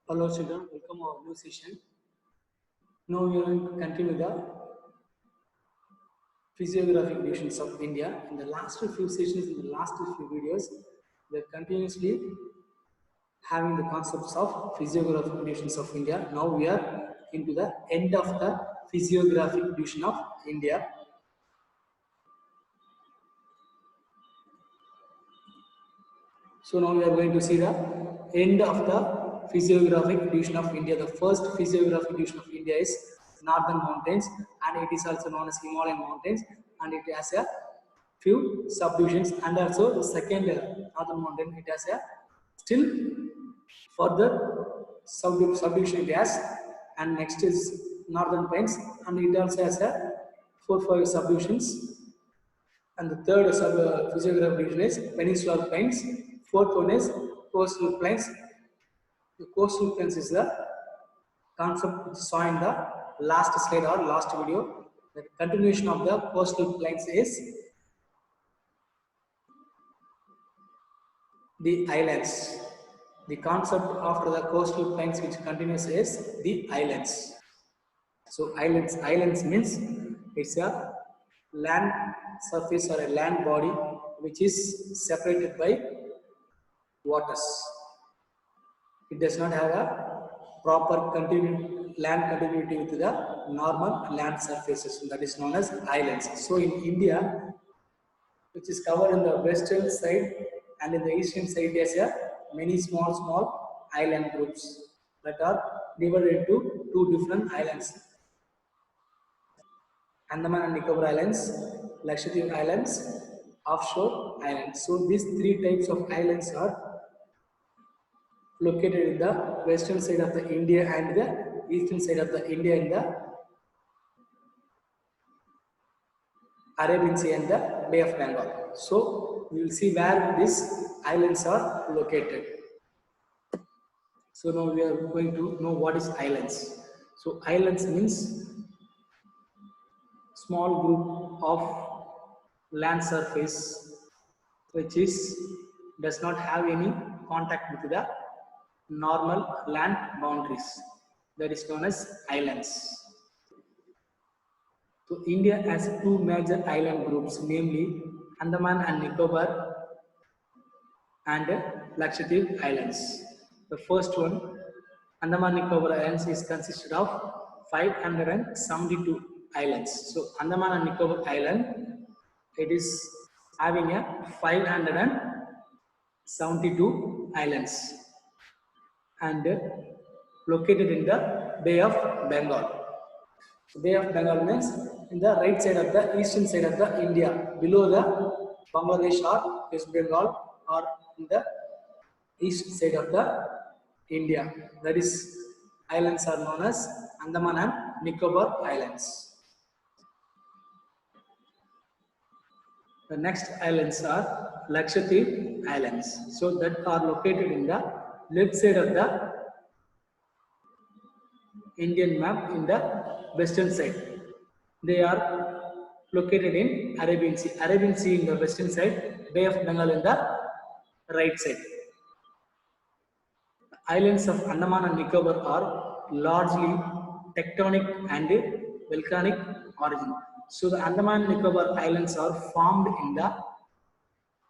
Hello children, welcome to our new session. Now we are going to continue the physiographic divisions of India. In the last few sessions, in the last few videos, we are continuously having the concepts of physiographic divisions of India. Now we are into the end of the physiographic division of India. So now we are going to see the end of the physiographic division of India. The first physiographic division of India is Northern Mountains, and it is also known as Himalayan Mountains, and it has a few subdivisions. And also the second Northern Mountain, it has a still further subdivision it has, and next is Northern Plains, and it also has a 4-5 subdivisions. And the third physiographic division is peninsular plains. Fourth one is coastal plains. The coastal plains is the concept which saw in the last slide or last video. The continuation of the coastal plains is the islands. The concept after the coastal plains which continues is the islands. So islands means it's a land surface or a land body which is separated by waters. It does not have a proper land continuity with the normal land surfaces, that is known as islands. So in India, which is covered in the western side and in the eastern side, there's a many small island groups that are divided into two different islands: Andaman and Nicobar Islands, Lakshadweep Islands, offshore islands. So these three types of islands are located in the western side of the India and the eastern side of the India in the Arabian Sea and the Bay of Bengal. So we will see where these islands are located. So now we are going to know what is islands. So islands means small group of land surface which does not have any contact with the normal land boundaries, that is known as islands. So India has two major island groups, namely Andaman and Nicobar and Lakshadweep Islands. The first one, Andaman Nicobar Islands, is consisted of 572 islands. So Andaman and Nicobar Island, it is having a 572 islands and located in the Bay of Bengal. Bay of Bengal means in the right side of the eastern side of the India, below the Bangladesh or West Bengal, or in the east side of the India. That is, islands are known as Andaman and Nicobar Islands. The next islands are Lakshadweep Islands. So that are located in the left side of the Indian map in the western side. They are located in Arabian Sea. Arabian Sea in the western side, Bay of Bengal in the right side. The islands of Andaman and Nicobar are largely tectonic and volcanic origin. So the Andaman and Nicobar Islands are formed in the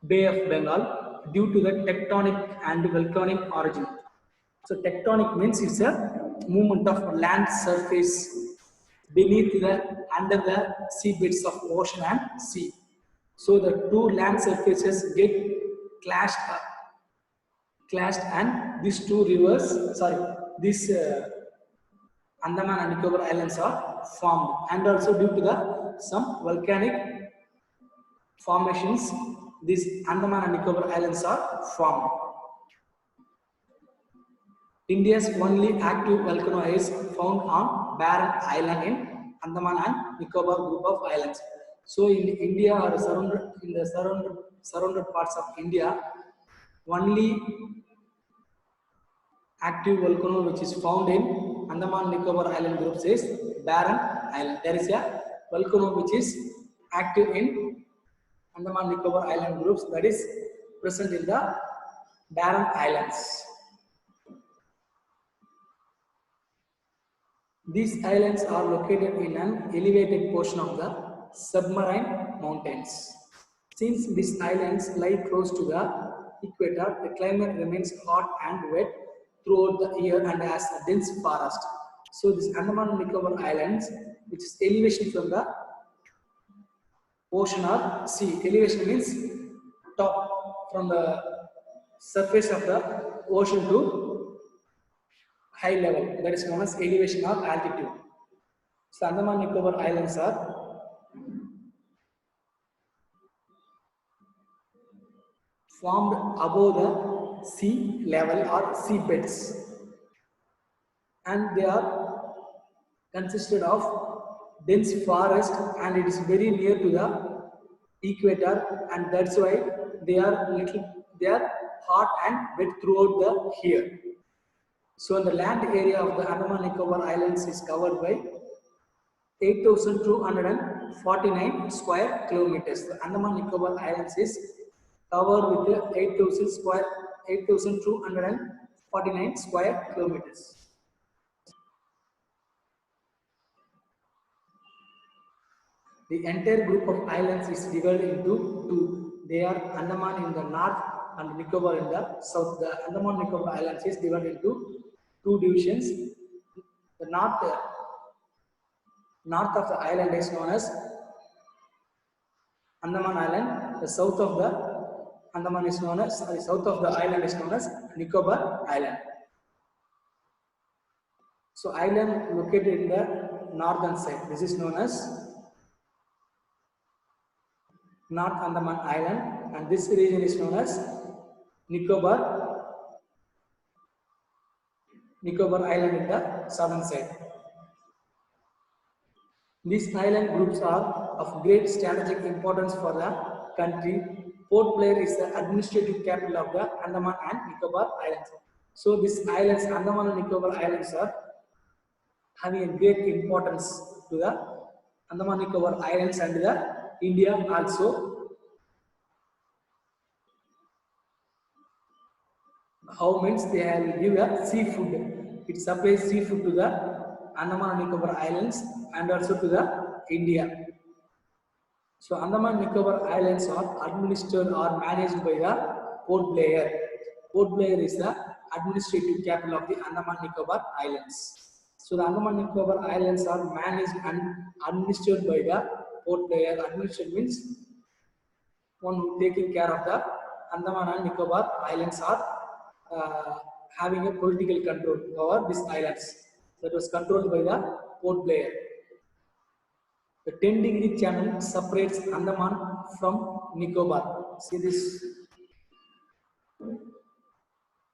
Bay of Bengal due to the tectonic and volcanic origin. So tectonic means it's a movement of land surface beneath under the sea beds of ocean and sea. So the two land surfaces get clashed, and these two rivers, these Andaman and Nicobar Islands are formed, and also due to some volcanic formations, these Andaman and Nicobar Islands are formed. India's only active volcano is found on Barren Island in Andaman and Nicobar group of islands. So in India or surrounded parts of India, only active volcano which is found in Andaman and Nicobar Island groups is Barren Island. There is a volcano which is active in Andaman and Nicobar Island groups, that is present in the Barren Islands. These islands are located in an elevated portion of the submarine mountains. Since these islands lie close to the equator, the climate remains hot and wet throughout the year and has a dense forest. So this Andaman and Nicobar Islands, which is elevation from the ocean or sea. Elevation means top from the surface of the ocean to high level. That is known as elevation or altitude. So Andaman and Nicobar Islands are formed above the sea level or seabeds, and they are consisted of dense forest, and it is very near to the equator, and that's why they are hot and wet throughout the year. So the land area of the Andaman Nicobar Islands is covered by 8,249 square kilometers. The Andaman Nicobar Islands is covered with 8,249 square kilometers. The entire group of islands is divided into two. They are Andaman in the north and Nicobar in the south. The Andaman Nicobar Islands is divided into two divisions. The north of the island is known as Andaman Island. The south of the south of the island is known as Nicobar Island. So island located in the northern side. This is known as North Andaman Island, and this region is known as Nicobar Island in the southern side. These island groups are of great strategic importance for the country. Port Blair is the administrative capital of the Andaman and Nicobar Islands. So these islands, Andaman and Nicobar Islands, are having a great importance to the Andaman and Nicobar Islands and the India also. How means they will give a seafood. It supplies seafood to the Andaman and Nicobar Islands and also to the India. So Andaman and Nicobar Islands are administered or managed by the Port Blair. Port Blair is the administrative capital of the Andaman and Nicobar Islands. So the Andaman and Nicobar Islands are managed and administered by the Port Blair. Administered means one who taking care of the Andaman and Nicobar Islands are having a political control over these islands. That was controlled by the Port Blair. The 10-degree channel separates Andaman from Nicobar. See this?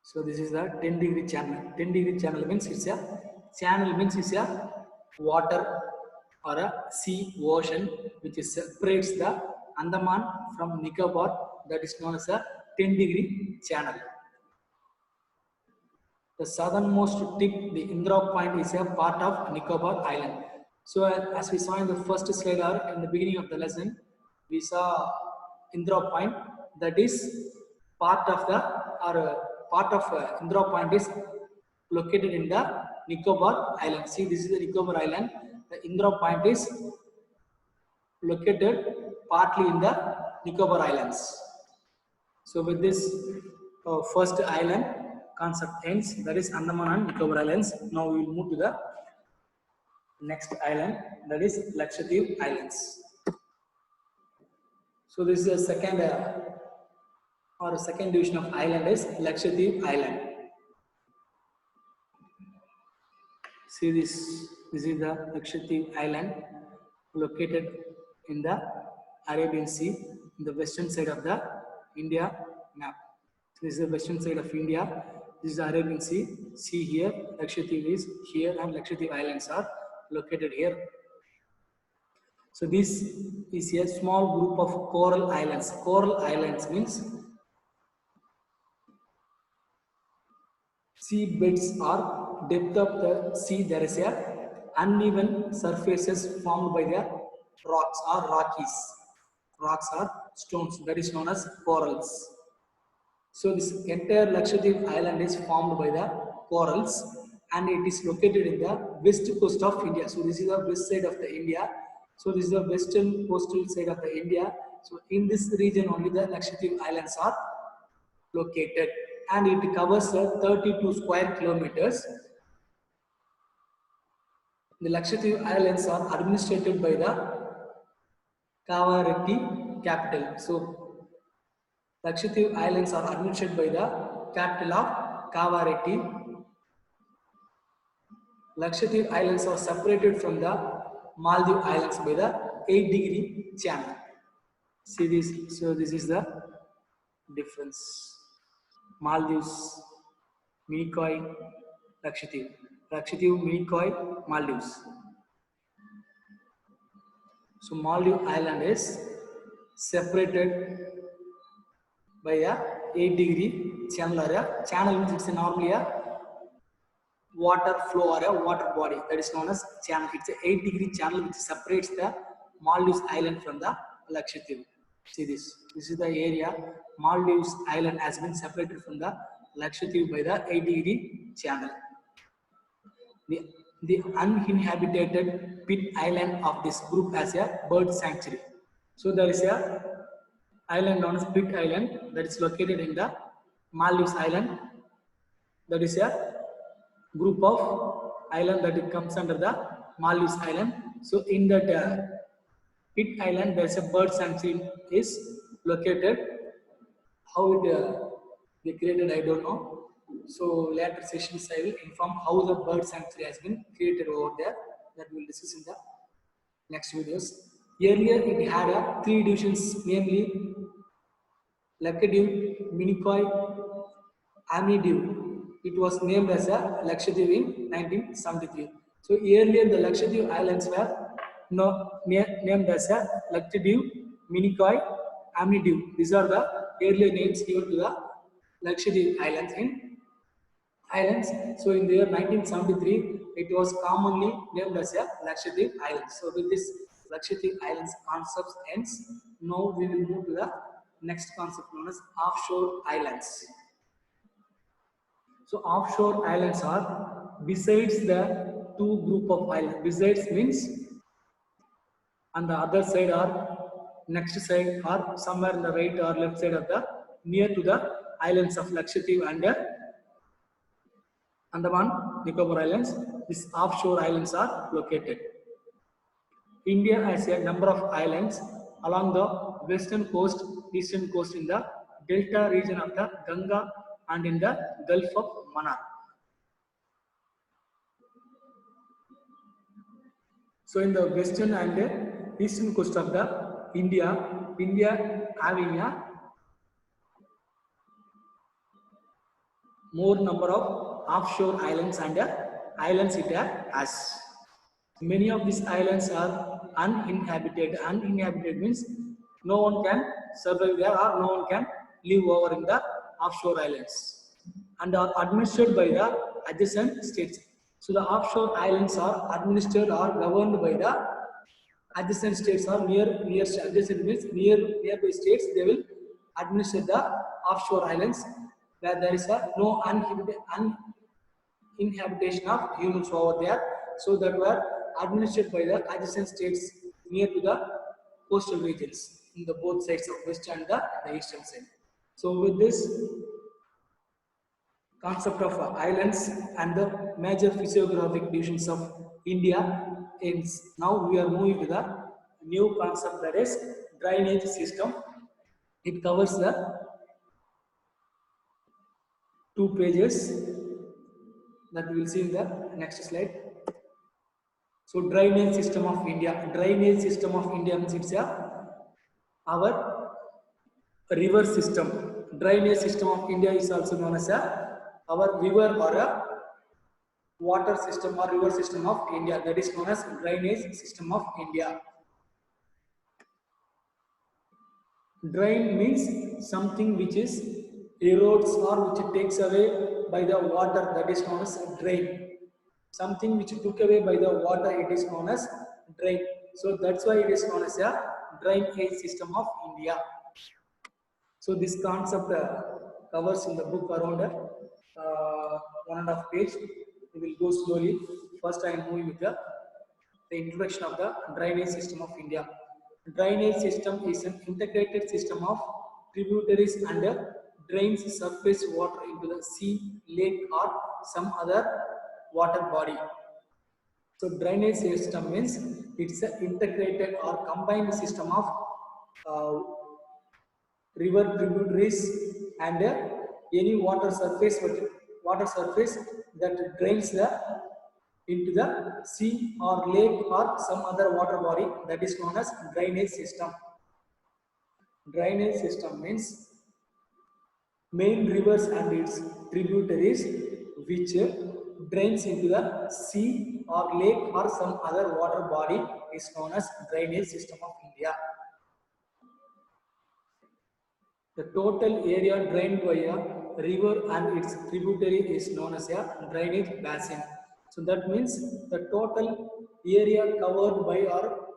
So this is the 10-degree channel. 10-degree channel means it's a water or a sea ocean which separates the Andaman from Nicobar. That is known as a 10-degree channel. The southernmost tip, the Indra Point, is a part of Nicobar Island. So as we saw in the first slide or in the beginning of the lesson, we saw Indra Point. That is part of Indra Point is located in the Nicobar Island. See, this is the Nicobar Island. The Indra Point is located partly in the Nicobar Islands. So with this first island concept ends, that is Andaman and Nicobar Islands. Now we will move to the next island, that is Lakshadweep Islands. So this is the second division of island is Lakshadweep Island. See this is the Lakshadweep Island located in the Arabian Sea, in the western side of the India map. So this is the western side of India. This is the Arabian Sea. See here, Lakshadweep is here and Lakshadweep Islands are located here. So this is a small group of coral islands. Coral islands means sea beds or depth of the sea. There is a uneven surfaces formed by the rocks or rockies. Rocks or stones. That is known as corals. So this entire Lakshadweep Island is formed by the corals, and it is located in the west coast of India. So this is the west side of the India. So this is the western coastal side of the India. So in this region only the Lakshadweep Islands are located, and it covers 32 square kilometers. The Lakshadweep Islands are administered by the Kavaratti capital. So Lakshadweep Islands are administered by the capital of Kavaratti. Lakshadweep Islands are separated from the Maldives Islands by the 8-degree channel. See this, so this is the difference. Maldives, Minicoy, Lakshadweep. Lakshadweep, Minicoy, Maldives. So Maldives Island is separated by a 8-degree channel, or a channel means it's normally a water flow or a water body, that is known as channel. It's an 8-degree channel which separates the Maldives Island from the Lakshadweep. See this. This is the area. Maldives Island has been separated from the Lakshadweep by the 8-degree channel. The uninhabited pit island of this group has a bird sanctuary. So there is a island known as Pit Island that is located in the Maldives Island. That is a group of island that it comes under the Maldives Island. So in that Pit Island, there is a bird sanctuary is located. How it they created, I don't know. So later sessions I will inform how the bird sanctuary has been created over there. That we will discuss in the next videos. Earlier it had three divisions, namely Lakshadweep, Minicoy, Amidweep. It was named as a Lakshadweep in 1973. So earlier the Lakshadweep Islands were named as a Lakshadweep, Minicoy, Amidweep. These are the earlier names given to the Lakshadweep Islands. So in the year 1973, it was commonly named as a Lakshadweep Islands. So with this Lakshadweep Islands concept ends. Now we will move to the next concept known as offshore islands. So offshore islands are besides the two group of islands. Besides means on the other side or next side or somewhere in the right or left side of the near to the islands of Lakshadweep and Andaman Nicobar Islands. These offshore islands are located. India has a number of islands along the western coast, eastern coast in the delta region of the Ganga and in the Gulf of Mannar. So in the western and eastern coast of the India having a more number of offshore islands and islands it has. Many of these islands are uninhabited. Uninhabited means no one can survive there or no one can live over in the offshore islands, and are administered by the adjacent states. So the offshore islands are administered or governed by the adjacent states or near adjacent means nearby states. They will administer the offshore islands where there is no inhabitation of humans over there. So that were administered by the adjacent states near to the coastal regions in the both sides of west and the eastern side. So with this concept of islands and the major physiographic divisions of India ends. Now we are moving to the new concept, that is drainage system. It covers the 2 pages that we will see in the next slide. So drainage system of India. Drainage system of India means it's our river system. Drainage system of India is also known as our river or a water system or river system of India. That is known as drainage system of India. Drain means something which is erodes or which takes away by the water, that is known as drain. Something which took away by the water, it is known as drain. So that's why it is known as a drainage system of India. So this concept covers in the book around 1.5 page. We will go slowly. First, I am moving with the introduction of the drainage system of India. Drainage system is an integrated system of tributaries and drains surface water into the sea, lake, or some other water body. So drainage system means it's an integrated or combined system of uh, river tributaries and any water surface that drains into the sea or lake or some other water body, that is known as drainage system. Drainage system means main rivers and its tributaries which drains into the sea or lake or some other water body is known as drainage system of India. The total area drained by a river and its tributary is known as a drainage basin. So that means the total area covered by or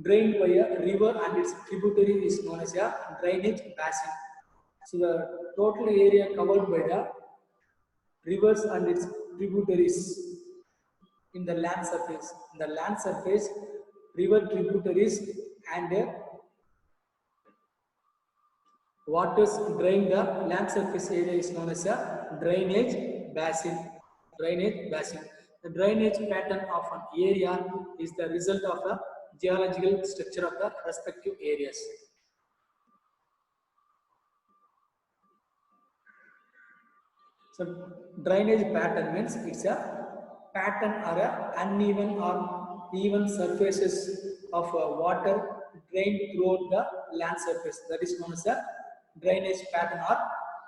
drained by a river and its tributary is known as a drainage basin. So the total area covered by the rivers and its tributaries in the land surface. In the land surface, river tributaries and waters drain the land surface area is known as a drainage basin. Drainage basin. The drainage pattern of an area is the result of the geological structure of the respective areas. So drainage pattern means it's a pattern or a uneven or even surfaces of water drained throughout the land surface. That is known as a drainage pattern or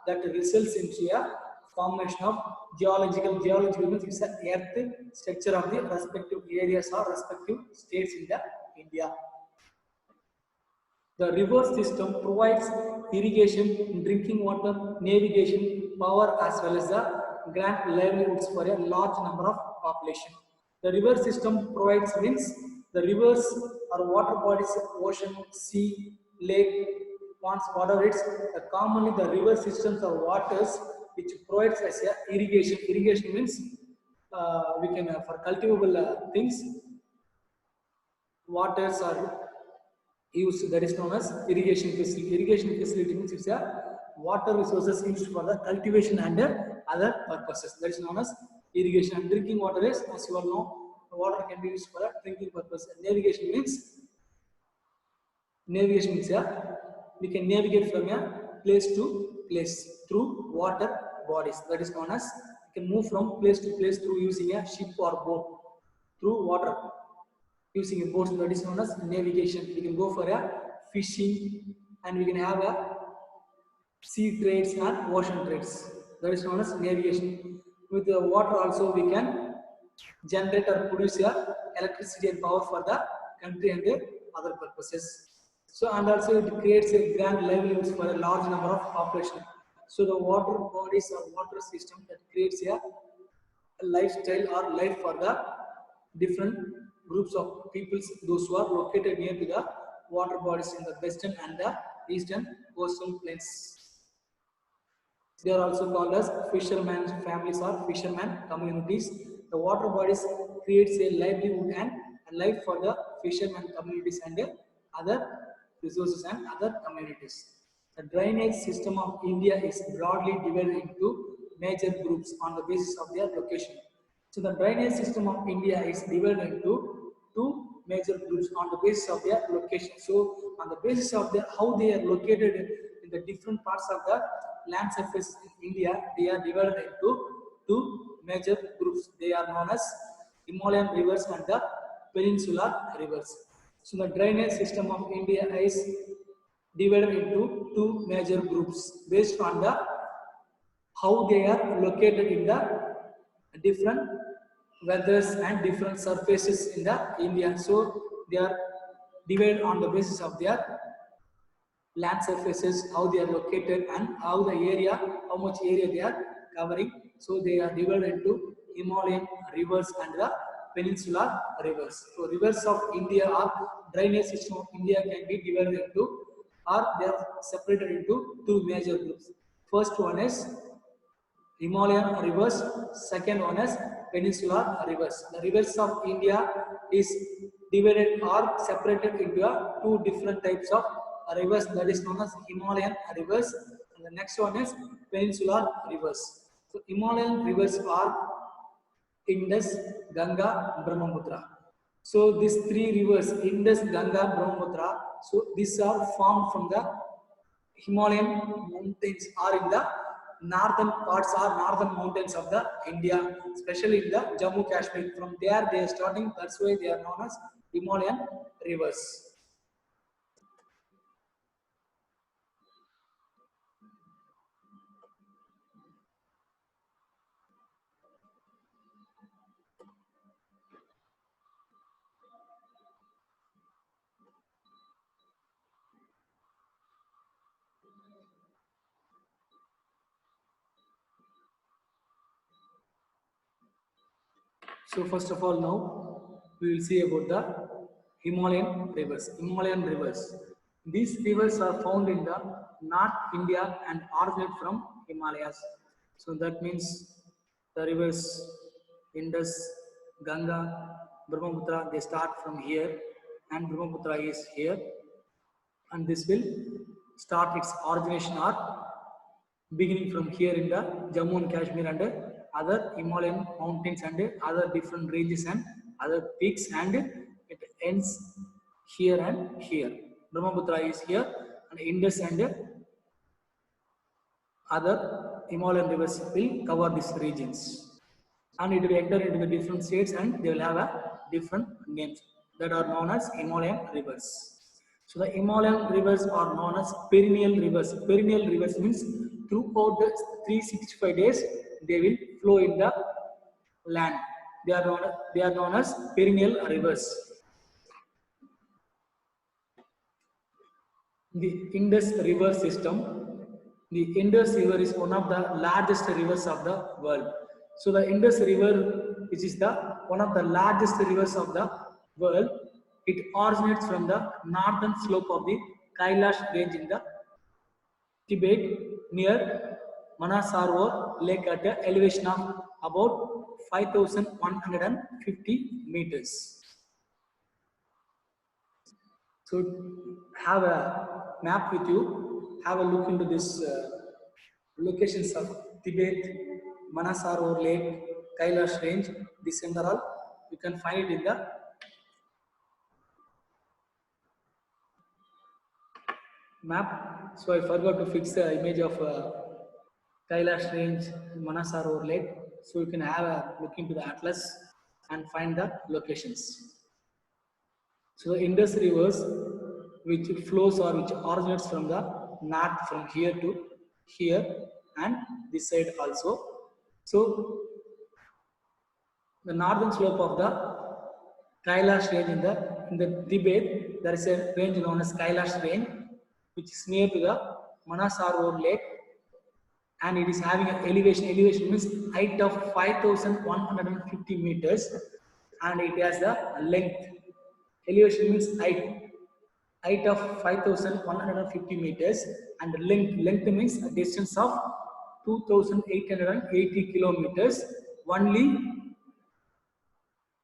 that results into a formation of geological. Geological means it's a earth structure of the respective areas or respective states in the India. The river system provides irrigation, drinking water, navigation, power as well as the grant livelihoods for a large number of population. The river system provides means the rivers or water bodies, ocean, sea, lake, ponds, whatever it's commonly the river systems or waters which provides as a irrigation. Irrigation means we can for cultivable things, waters are use, that is known as irrigation facility. Irrigation facility means it's a water resources used for the cultivation and other purposes. That is known as irrigation. And drinking water is, as you all know, water can be used for a drinking purpose. And navigation means we can navigate from a place to place through water bodies. That is known as we can move from place to place through using a ship or boat through water. Using a boat, that is known as navigation. We can go for a fishing and we can have a sea trades and ocean trades. That is known as navigation. With the water also we can generate or produce electricity and power for the country and other purposes. So and also it creates a grand livelihoods for a large number of population. So the water bodies or water system that creates a lifestyle or life for the different groups of peoples, those who are located near to the water bodies in the western and the eastern coastal plains. They are also called as fishermen families or fishermen communities. The water bodies creates a livelihood and a life for the fishermen communities and other resources and other communities. The drainage system of India is broadly divided into major groups on the basis of their location. So the drainage system of India is divided into two major groups on the basis of their location. So on the basis of their how they are located in the different parts of the land surface in India, they are divided into two major groups. They are known as Himalayan rivers and the peninsular rivers. So the drainage system of India is divided into two major groups based on the how they are located in the different weathers and different surfaces in the India. So they are divided on the basis of their land surfaces, how they are located and how the area, how much area they are covering. So they are divided into Himalayan rivers and the peninsular rivers. So rivers of India or drainage system of India can be divided into or they are separated into two major groups. First one is Himalayan rivers, second one is peninsular rivers. The rivers of India is divided or separated into two different types of rivers, that is known as Himalayan rivers, and the next one is peninsular rivers. So Himalayan rivers are Indus, Ganga, Brahmaputra. So these three rivers, Indus, Ganga, Brahmaputra, so these are formed from the Himalayan mountains or in the northern parts or northern mountains of the India, especially in the Jammu Kashmir. From there they are starting, that's why they are known as Himalayan rivers. So first of all, now we will see about the Himalayan rivers. Himalayan rivers. These rivers are found in the North India and originate from Himalayas. So that means the rivers Indus, Ganga, Brahmaputra, they start from here, and Brahmaputra is here, and this will start its origination or beginning from here in the Jammu and Kashmir and other Himalayan mountains and other different ranges and other peaks, and it ends here and here. Brahmaputra is here, and Indus and other Himalayan rivers will cover these regions, and it will enter into the different states, and they will have a different names that are known as Himalayan rivers. So the Himalayan rivers are known as perennial rivers. Perennial rivers means throughout the 365 days they will flow in the land. They are known as perennial rivers. The Indus River system. The Indus River is one of the largest rivers of the world. So the Indus River, which is the one of the largest rivers of the world, it originates from the northern slope of the Kailash range in the Tibet near Manasarwar Lake at an elevation of about 5,150 meters. So have a map with you, have a look into this locations of Tibet, Manasarwar Lake, Kailash range, this and all, you can find it in the map. So I forgot to fix the image of Kailash range, Manasarwar Lake. So you can have a look into the atlas and find the locations. So the Indus rivers, which flows or which originates from the north from here to here and this side also. So the northern slope of the Kailash range in the Tibet, there is a range known as Kailash range, which is near to the Manasarwar Lake, and it is having an elevation. Elevation means height of 5,150 meters, and it has the length. Elevation means height of 5,150 meters, and length means a distance of 2,880 kilometers. Only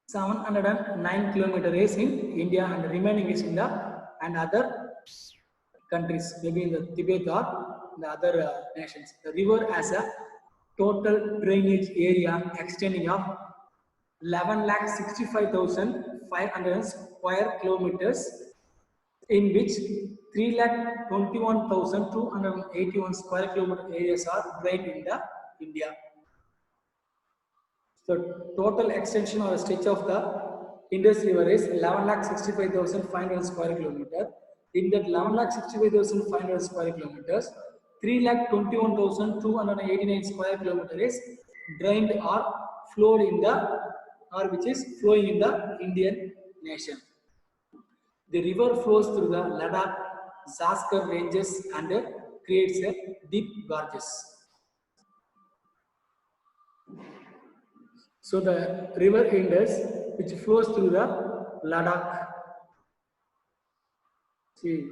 709 kilometers is in India, and the remaining is in the and other countries, maybe in the Tibet or the other nations. The river has a total drainage area extending of 11,65,500 square kilometers, in which 3,21,281 square kilometer areas are drained in the India. So total extension or stretch of the Indus River is 11,65,500 square kilometer. In that 11,65,500 square kilometers, 3,21,289 square kilometer is drained or flowed in the, or which is flowing in the Indian nation. The river flows through the Ladakh, Zaskar ranges and creates a deep gorges. So the river Indus, which flows through the Ladakh. See,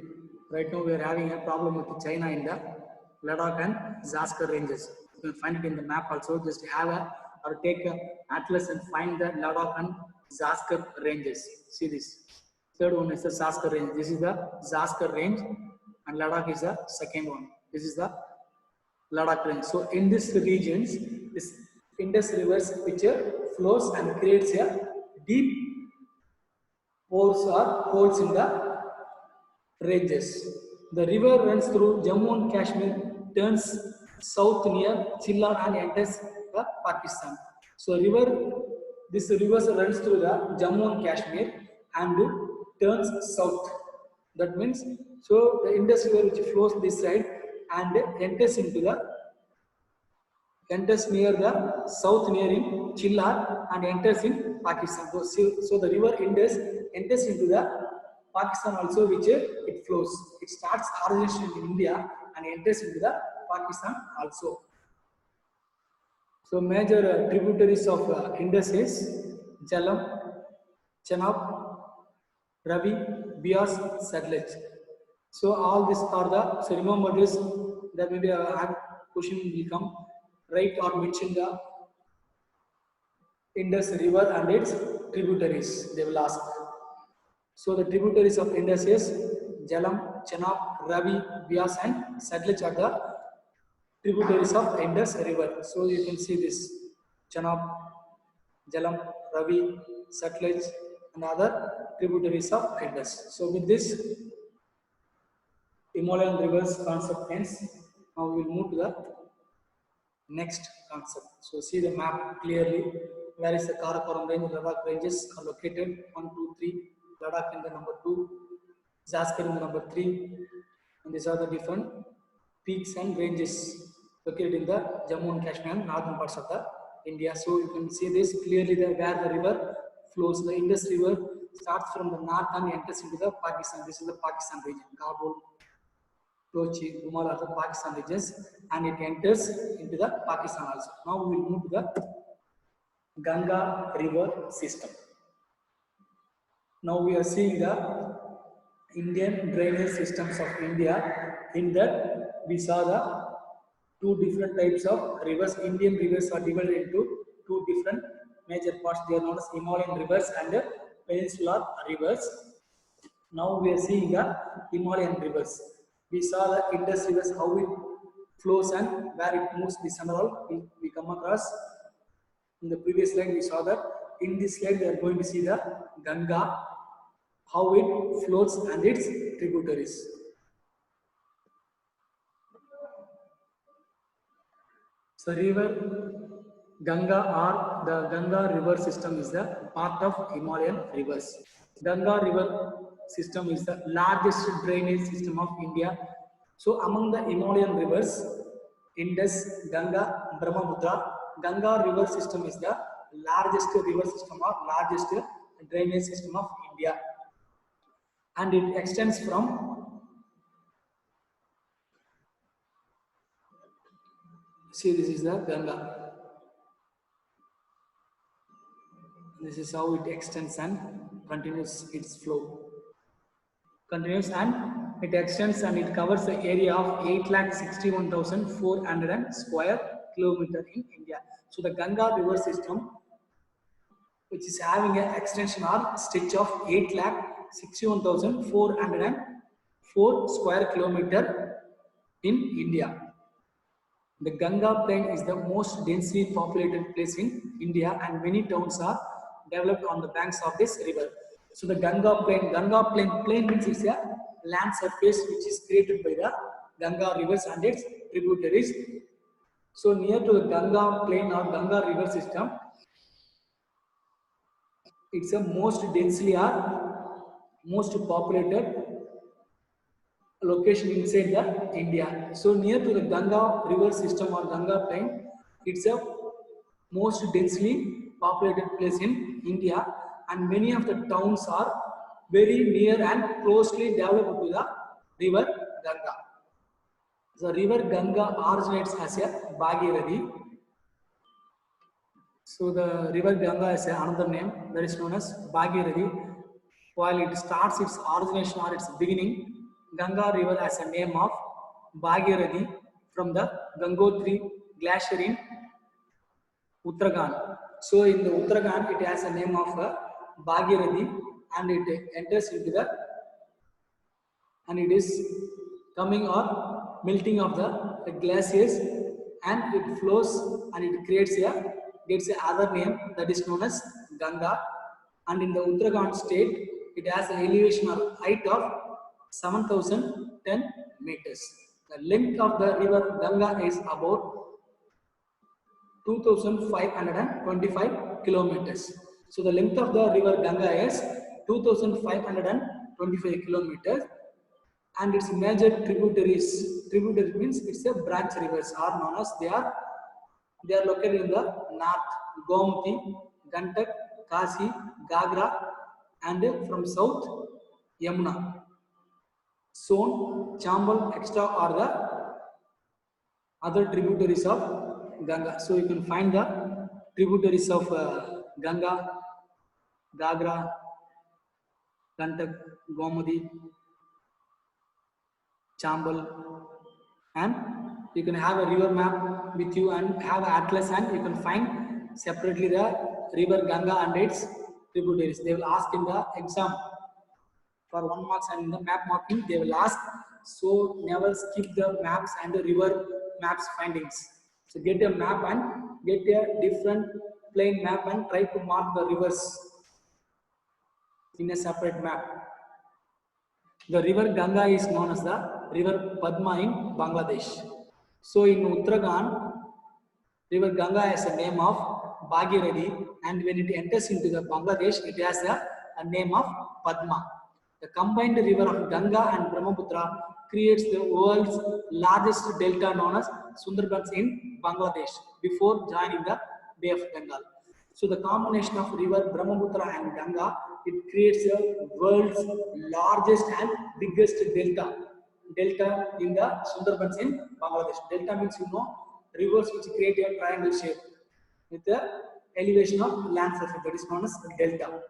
right now we are having a problem with China in the Ladakh and Zaskar ranges. You can find it in the map also. Just have a or take a atlas and find the Ladakh and Zaskar ranges. See this. Third one is the Zaskar range. This is the Zaskar range, and Ladakh is the second one. This is the Ladakh range. So in this regions, this Indus rivers which flows and creates a deep pores or holes in the ranges. The river runs through Jammu and Kashmir, turns south near Chillar and enters the Pakistan. So this river runs through the Jammu and Kashmir and turns south. That means, so the Indus river which flows this side and enters near the south near in Chillar and enters in Pakistan. So the river Indus enters into the Pakistan also, which it flows. It starts origination in India and enters into the Pakistan also. So major tributaries of Indus is Jhelum, Chenab, Ravi, Bias, Satluj. So all these are the, so remember this, that maybe a question will come, write or mention the Indus river and its tributaries, they will ask. So the tributaries of Indus is Jhelum, Chenab, Ravi, Bias and Satluj are the tributaries of Indus river. So you can see this, Chenab, Jhelum, Ravi, Satluj and other tributaries of Indus. So with this Himalayan rivers concept ends. Now we will move to the next concept. So see the map clearly. Where is the Karakoram range? Ladakh ranges are located 1, 2, 3. Ladakh in the number 2, Zaskar in the number 3, and these are the different peaks and ranges located in the Jammu and Kashmir and northern parts of the India. So you can see this clearly where the river flows. The Indus river starts from the north and enters into the Pakistan. This is the Pakistan region, Kabul, Kochi, Gumal are the Pakistan regions, and it enters into the Pakistan also. Now we will move to the Ganga river system. Now we are seeing the Indian drainage systems of India. In that we saw the two different types of rivers. Indian rivers are divided into two different major parts. They are known as Himalayan rivers and peninsular rivers. Now we are seeing the Himalayan rivers. We saw the Indus rivers, how it flows and where it moves, this and all we come across. In the previous slide we saw that. In this slide we are going to see the Ganga, how it flows and its tributaries. So river Ganga or the Ganga river system is the part of Himalayan rivers. Ganga river system is the largest drainage system of India. So among the Himalayan rivers, Indus, Ganga, Brahmaputra, Ganga river system is the largest river system or largest drainage system of India. And it extends from, see this is the Ganga. This is how it extends and continues its flow. Continues and it extends and it covers the area of 8,61,400 square kilometer in India. So the Ganga river system, which is having an extension or stretch of 8,61,404 square kilometer in India. The Ganga plain is the most densely populated place in India, and many towns are developed on the banks of this river. So the Ganga plain means it's a land surface which is created by the Ganga rivers and its tributaries. So near to the Ganga plain or Ganga river system, it's a most densely or most populated location inside the India. So near to the Ganga river system or Ganga plain, it's a most densely populated place in India, and many of the towns are very near and closely developed to the river Ganga. The river Ganga originates as a Bhagirathi. So the river Ganga is another name that is known as Bhagirathi. While it starts its origination or its beginning, Ganga river has a name of Bhagirathi from the Gangotri glacier in Uttarakhand. So in the Uttarakhand, it has a name of Bhagirathi, and it enters into the, and it is coming or melting of the glaciers, and it flows and it creates a, gets a other name that is known as Ganga. And in the Uttarakhand state, it has an elevation of height of 7,010 meters. The length of the river Ganga is about 2,525 kilometers. So the length of the river Ganga is 2,525 kilometers, and its major tributaries, tributary means it's a branch rivers, are known as, they are located in the north: Gomti, Gantak, Kasi, Gagra, and from south Yamuna. Son, Chambal, extra are the other tributaries of Ganga. So you can find the tributaries of Ganga, Gagra, Gantak, Gomati, Chambal, and you can have a river map with you and have an atlas, and you can find separately the river Ganga and its tributaries. They will ask in the exam for 1 marks, and in the map marking they will ask. So never skip the maps and the river maps findings. So get a map and get a different plain map and try to mark the rivers in a separate map. The river Ganga is known as the river Padma in Bangladesh. So in Uttarakhand, river Ganga has a name of Bhagirathi, and when it enters into the Bangladesh, it has a name of Padma. The combined river of Ganga and Brahmaputra creates the world's largest delta known as Sundarbans in Bangladesh before joining the Bay of Bengal. So the combination of river Brahmaputra and Ganga, it creates the world's largest and biggest delta in the Sundarbans in Bangladesh. Delta means, you know, rivers which create a triangle shape with the elevation of land surface, that is known as delta.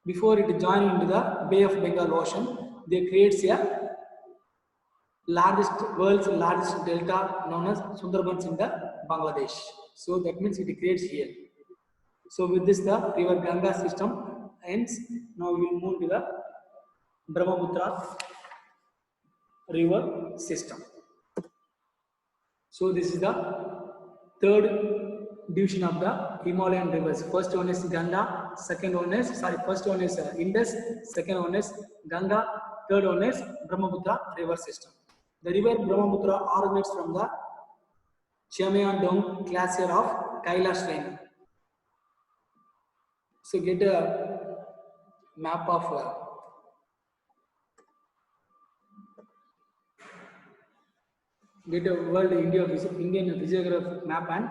Before it joins into the Bay of Bengal Ocean, they create a world's largest delta known as Sundarbans in the Bangladesh. So that means it creates here. So with this, the river Ganga system ends. Now we will move to the Brahmaputra river system. So this is the third division of the Himalayan rivers. First one is Ganga, first one is Indus, second one is Ganga, third one is Brahmaputra river system. The river Brahmaputra originates from the Himalayan glacier of Kailash range. So get a map of get a world Indian physiographic map and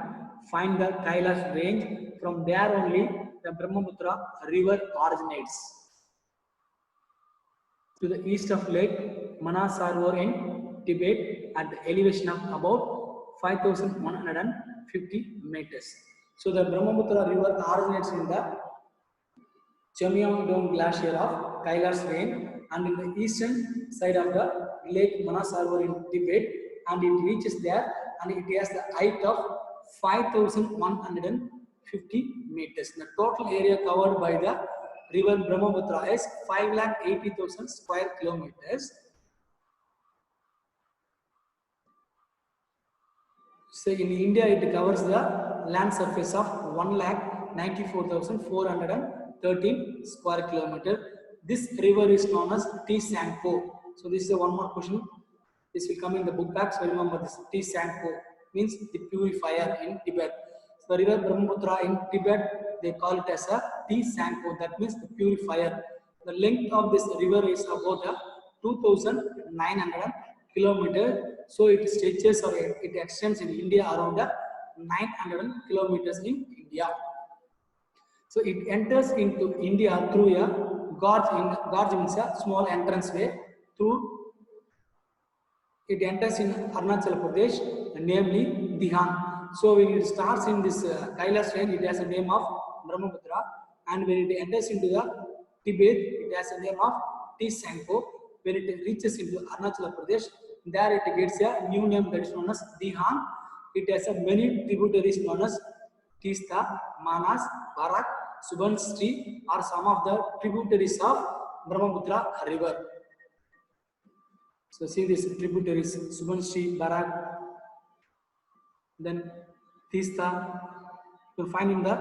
find the Kailash range. From there only the Brahmaputra river originates. To the east of Lake Manasarwar in Tibet at the elevation of about 5,150 meters. So the Brahmaputra river originates in the Chemyongdong glacier of Kailash range, and in the eastern side of the Lake Manasarwar in Tibet, and it reaches there, and it has the height of 5,150 meters. The total area covered by the river Brahmaputra is 5,80,000 square kilometers. So in India, it covers the land surface of 1,94,413 square kilometer. This river is known as T-Sanko. So this is one more question. This will come in the book back. So remember this. T-Sanko means the purifier in Tibet. So river Brahmaputra in Tibet, they call it as a T-Sanko. That means the purifier. The length of this river is about 2,900 kilometers. So it stretches or it extends in India around 900 kilometers in India. So it enters into India through a gorge. Gorge means a small entrance way. Through it enters in Arunachal Pradesh, namely Dihan. So when it starts in this Kailash range, it has a name of Brahmaputra, and when it enters into the Tibet, it has a name of T-Sanko. When it reaches into Arunachal Pradesh, there it gets a new name that is known as Dihan. it has a many tributaries known as Tista, Manas, Barak, Subansri are some of the tributaries of Brahmaputra river. So see these tributaries, Subansri, Barak, then Tista, you will find in the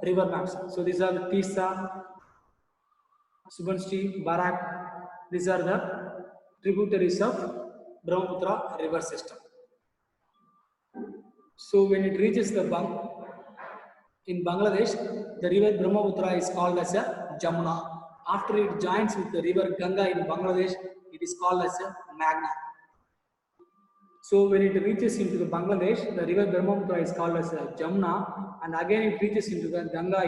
river maps. So these are the Tista, Subansri, Barak, these are the tributaries of Brahmaputra river system. So when it reaches the in Bangladesh, the river Brahmaputra is called as a Jamuna. After it joins with the river Ganga in Bangladesh, it is called as a Magna. So when it reaches into the Bangladesh, the river Brahmaputra is called as a Jamuna, and again it reaches into the Ganga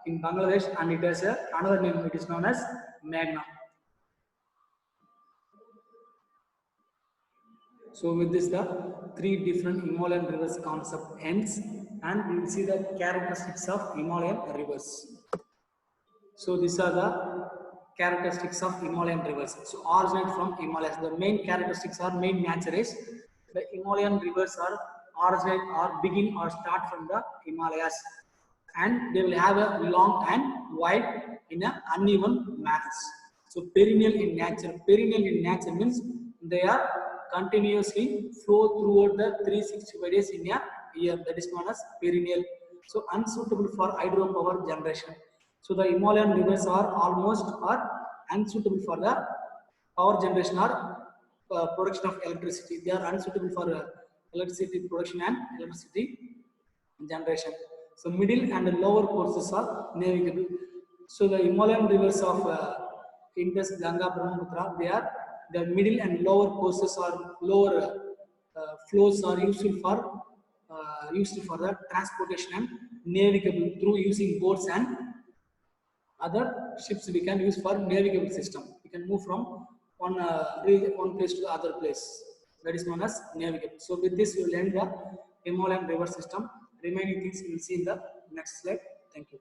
in Bangladesh, and it has another name. It is known as Magna. So with this, the three different Himalayan rivers concept ends, and we will see the characteristics of Himalayan rivers. So these are the characteristics of Himalayan rivers. So originate from Himalayas. The main characteristics are main nature is the Himalayan rivers are originate or begin or start from the Himalayas, and they will have a long and wide in an uneven manner. So perennial in nature. Perennial in nature means they are continuously flow throughout the 365 days in a year. That is known as perennial. So unsuitable for hydropower generation. So the Himalayan rivers are almost or unsuitable for the power generation or production of electricity. They are unsuitable for electricity production and electricity generation. So middle and lower courses are navigable. So the Himalayan rivers of Indus, Ganga, Brahmaputra, the middle and lower courses or lower flows are used for the transportation and navigable through using boats and other ships. We can use for navigable system. We can move from one place to the other place. That is known as navigable. So with this, we will end the Himalayan river system. Remaining things we will see in the next slide. Thank you.